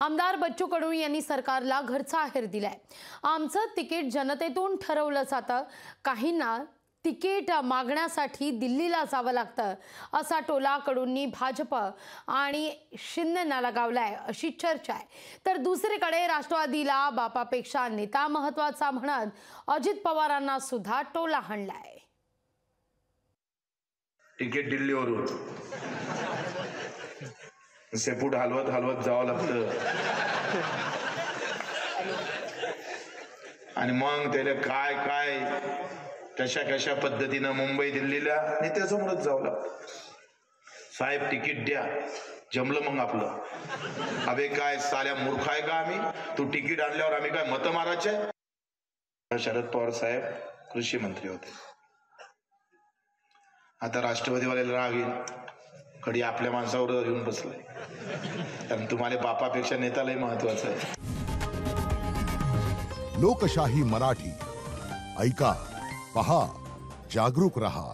आमदार बच्चू कडू यांनी सरकारला घरचा आहेर दिलाय। आमचं तिकीट जनतेतून ठरवलं जातं, काहींना तिकीट मागण्यासाठी दिल्लीला जावं लागतं असा टोला कडूंनी भाजप आणि शिंदेंना लगावलाय अशी चर्चा आहे। तर दुसरीकडे राष्ट्रवादीला बापापेक्षा नेता महत्त्वाचा म्हणत अजित पवारांना सुद्धा टोला हाणलाय। तिकीट दिल्लीवरून सेपूट हलवत हलवत जावं लागतं आणि मग त्याला काय काय कशा कशा पद्धतीने मुंबई दिल्लीला नेत्यासमोरच जावं लागतं। साहेब तिकीट द्या, जमलं मग आपलं। अबे काय साल्या मूर्ख आहे का आम्ही? तू तिकीट आणल्यावर आम्ही काय मत मारायचे? शरद पवार साहेब कृषी मंत्री होते, आता राष्ट्रवादीवाल्याला राग येईल, कधी आपल्या माणसावर येऊन बसलाय। कारण तुम्हाला बापापेक्षा नेतालाही महत्वाचं आहे। लोकशाही मराठी ऐका, पहा, जागरूक रहा।